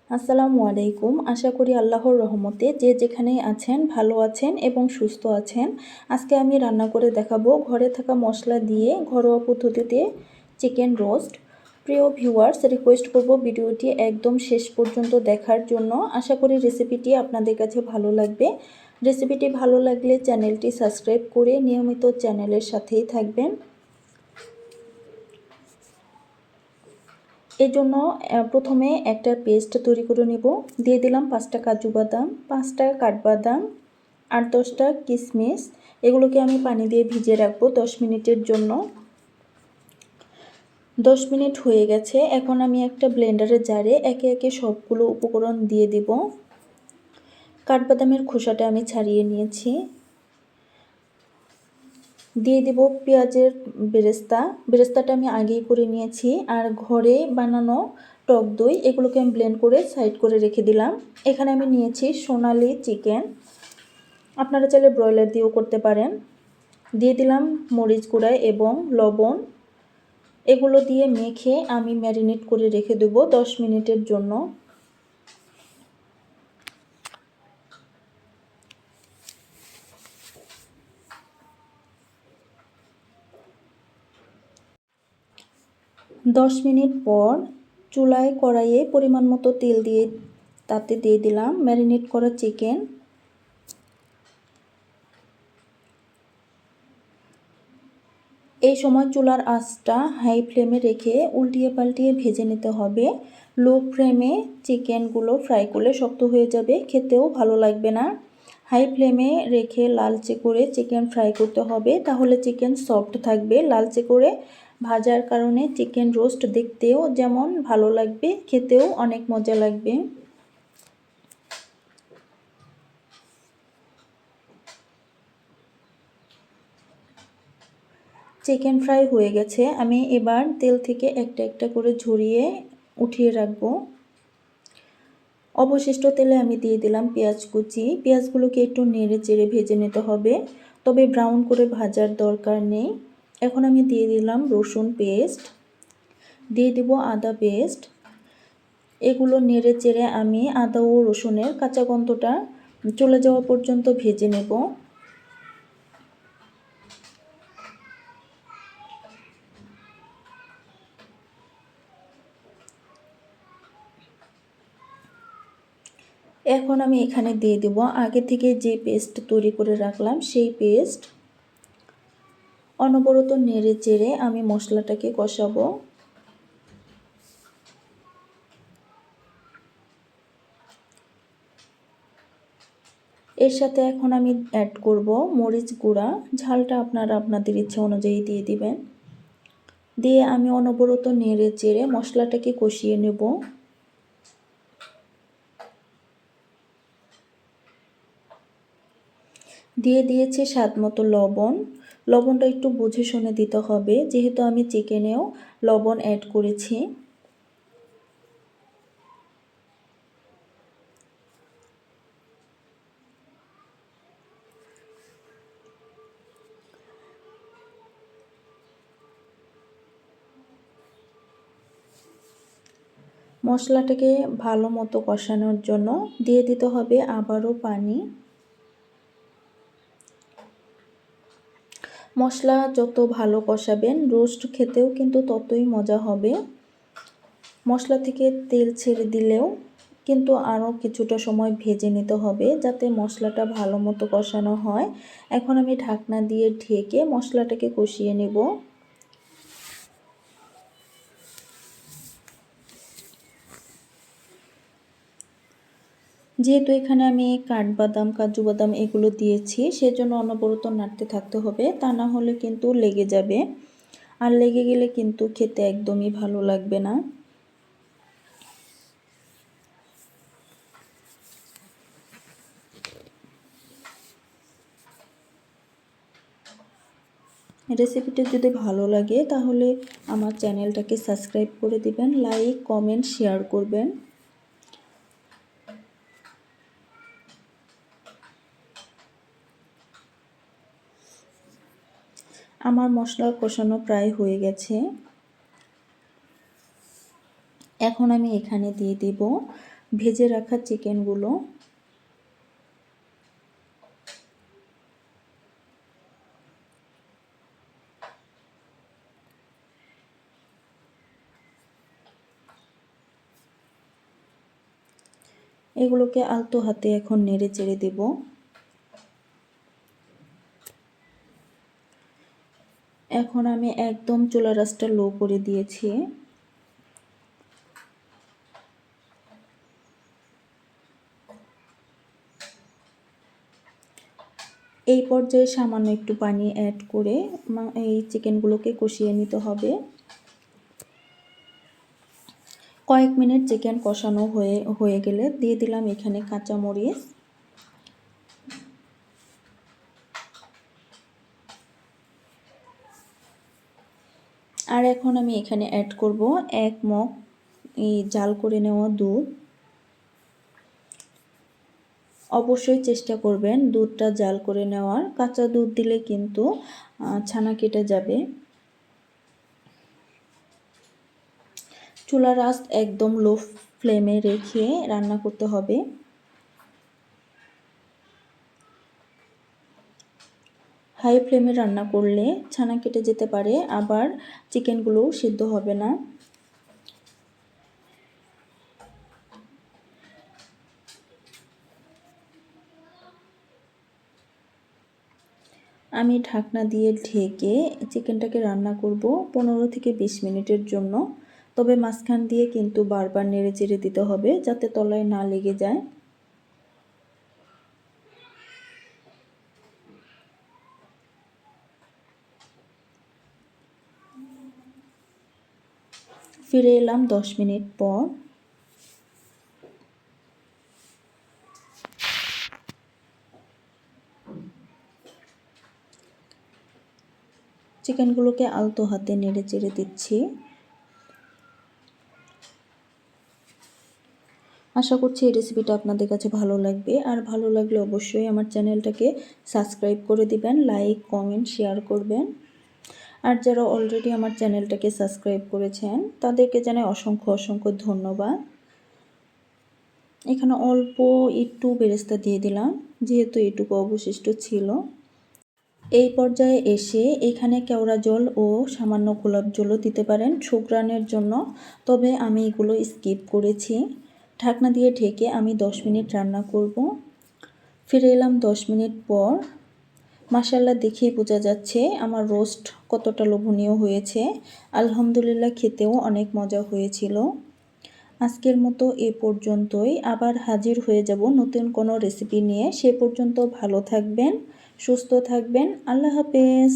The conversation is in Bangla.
আসসালামু আলাইকুম। আশা করি আল্লাহর রহমতে যে যেখানেই আছেন ভালো আছেন এবং সুস্থ আছেন। আজকে আমি রান্না করে দেখাবো ঘরে থাকা মশলা দিয়ে ঘরোয়া পদ্ধতিতে চিকেন রোস্ট। প্রিয় ভিউয়ার্স, রিকোয়েস্ট করব ভিডিওটি একদম শেষ পর্যন্ত দেখার জন্য। আশা করি রেসিপিটি আপনাদের কাছে ভালো লাগবে। রেসিপিটি ভালো লাগলে চ্যানেলটি সাবস্ক্রাইব করে নিয়মিত চ্যানেলের সাথেই থাকবেন। এই জন্য প্রথমে একটা পেস্ট তৈরি করে নেব। দিয়ে দিলাম 5টা কাজু বাদাম, 5টা কাঠবাদাম আর 10টা কিশমিশ। এগুলোকে আমি পানি দিয়ে ভিজিয়ে রাখবো 10 মিনিটের জন্য। 10 মিনিট হয়ে গেছে। এখন আমি একটা ব্লেন্ডারের জারে একে একে সবগুলো উপকরণ দিয়ে দিব। কাঠবাদামের খোসাটা আমি ছাড়িয়ে নিয়েছি। দিয়ে দেব পেঁয়াজের বেরেস্তাটা আমি আগেই করে নিয়েছি। আর ঘরে বানানো টক দই, এগুলোকে আমি ব্লেন্ড করে সাইড করে রেখে দিলাম। এখানে আমি নিয়েছি সোনালি চিকেন, আপনারা চাইলে ব্রয়লার দিয়েও করতে পারেন। দিয়ে দিলাম মরিচ গুঁড়া এবং লবণ। এগুলো দিয়ে মেখে আমি ম্যারিনেট করে রেখে দেবো 10 মিনিটের জন্য। দশ মিনিট পর চুলায় কড়াইয়ে পরিমাণ মতো তেল দিয়ে তাতে দিয়ে দিলাম ম্যারিনেট করা চিকেন। এই সময় চুলার আঁচটা হাই ফ্লেমে রেখে উল্টিয়ে পাল্টিয়ে ভেজে নিতে হবে। লো ফ্লেমে চিকেনগুলো ফ্রাই করলে শক্ত হয়ে যাবে, খেতেও ভালো লাগবে না। হাই ফ্লেমে রেখে লালচে করে চিকেন ফ্রাই করতে হবে, তাহলে চিকেন সফট থাকবে। লালচে করে ভাজার কারণে চিকেন রোস্ট দেখতেও যেমন ভালো লাগবে, খেতেও অনেক মজা লাগবে। চিকেন ফ্রাই হয়ে গেছে। আমি এবার তেল থেকে একটা একটা করে ঝরিয়ে উঠিয়ে রাখবো। অবশিষ্ট তেলে আমি দিয়ে দিলাম পেঁয়াজ কুচি। পেঁয়াজগুলোকে একটু নেড়ে চেড়ে ভেজে নিতে হবে, তবে ব্রাউন করে ভাজার দরকার নেই। এখন আমি দিয়ে দিলাম রসুন পেস্ট, দিয়ে দিব আদা পেস্ট। এগুলো নেড়ে চেড়ে আমি আদা ও রসুনের কাঁচা গন্ধটা চলে যাওয়া পর্যন্ত ভেজে নেব। এখন আমি এখানে দিয়ে দেব আগে থেকে যে পেস্ট তৈরি করে রাখলাম সেই পেস্ট। অনবরত নেড়ে চেড়ে আমি মশলাটাকে কষাবো। এর সাথে এখন আমি অ্যাড করব মরিচ গুঁড়া। ঝালটা আপনারা আপনাদের ইচ্ছা অনুযায়ী দিয়ে দিবেন। দিয়ে আমি অনবরত নেড়ে চেড়ে মশলাটাকে কষিয়ে নেব। দিয়ে দিয়েছি স্বাদ মতো লবণ। লবণটা একটু বুঝে শুনে দিতে হবে, যেহেতু আমি চিকেনেও লবণ অ্যাড করেছি। মশলাটাকে ভালো মতো কষানোর জন্য দিয়ে দিতে হবে আবারও পানি। মশলা যত ভালো কষাবেন রোস্ট খেতেও কিন্তু ততই মজা হবে। মশলা থেকে তেল ছেড়ে দিলেও কিন্তু আরও কিছুটা সময় ভেজে নিতে হবে, যাতে মশলাটা ভালো মতো কষানো হয়। এখন আমি ঢাকনা দিয়ে ঢেকে মশলাটাকে কষিয়ে নেব। যেহেতু এখানে আমি কাঠবাদাম কাজু বাদাম এগুলো দিয়েছি, সেজন্য অনবরত নাড়তে থাকতে হবে, তা না হলে কিন্তু লেগে যাবে। আর লেগে গেলে কিন্তু খেতে একদমই ভালো লাগবে না। রেসিপিটি যদি ভালো লাগে তাহলে আমার চ্যানেলটাকে সাবস্ক্রাইব করে দিবেন, লাইক কমেন্ট শেয়ার করবেন। আমার মশলা কষানো প্রায় হয়ে গেছে। এখন আমি এখানে দিয়ে দেব ভেজে রাখা চিকেনগুলো এগুলোকে আলতো হাতে এখন নেড়ে চেড়ে দেব। এখন আমি একদম চুলার আঁচটা লো করে দিয়েছি। এই পর্যায়ে সামান্য একটু পানি অ্যাড করে এই চিকেনগুলোকে কষিয়ে নিতে হবে। কয়েক মিনিট চিকেন কষানো হয়ে গেলে দিয়ে দিলাম এখানে কাঁচামরিচ, আর এখন আমি এখানে অ্যাড করব 1 মগ এই জাল করে নেওয়া দুধ। অবশ্যই চেষ্টা করবেন দুধটা জাল করে নেওয়ার, কাঁচা দুধ দিলে কিন্তু ছানা কেটে যাবে। চুলার আঁচ একদম লো ফ্লেমে রেখে রান্না করতে হবে। হাই ফ্লেমে রান্না করলে ছানা কেটে যেতে পারে, আবার চিকেনগুলোও সিদ্ধ হবে না। আমি ঢাকনা দিয়ে ঢেকে চিকেনটাকে রান্না করব 15 থেকে 20 মিনিটের জন্য। তবে মাঝখান দিয়ে কিন্তু বারবার নেড়ে চেড়ে দিতে হবে যাতে তলায় না লেগে যায়। ফিরে এলাম 10 মিনিট পর। চিকেনগুলোকে আলতো হাতে নেড়ে চেড়ে দিচ্ছি। আশা করছি এই রেসিপিটা আপনাদের কাছে ভালো লাগবে, আর ভালো লাগলে অবশ্যই আমার চ্যানেলটাকে সাবস্ক্রাইব করে দিবেন, লাইক কমেন্ট শেয়ার করবেন। আর যারা অলরেডি আমার চ্যানেলটাকে সাবস্ক্রাইব করেছেন তাদেরকে জানাই অসংখ্য অসংখ্য ধন্যবাদ। এখানে অল্প একটু বেরেস্তা দিয়ে দিলাম যেহেতু এটুকু অবশিষ্ট ছিল। এই পর্যায়ে এসে এখানে কেওড়া জল ও সামান্য গোলাপ জলও দিতে পারেন সুঘ্রাণের জন্য, তবে আমি এগুলো স্কিপ করেছি। ঢাকনা দিয়ে ঢেকে আমি 10 মিনিট রান্না করব। ফিরে এলাম 10 মিনিট পর। মাশাআল্লাহ দেখেই বোঝা যাচ্ছে আমার রোস্ট কতটা লোভনীয় হয়েছে। আলহামদুলিল্লাহ খেতেও অনেক মজা হয়েছিল। আজকের মতো এ পর্যন্তই, আবার হাজির হয়ে যাব নতুন কোনো রেসিপি নিয়ে। সে পর্যন্ত ভালো থাকবেন, সুস্থ থাকবেন। আল্লাহ হাফেজ।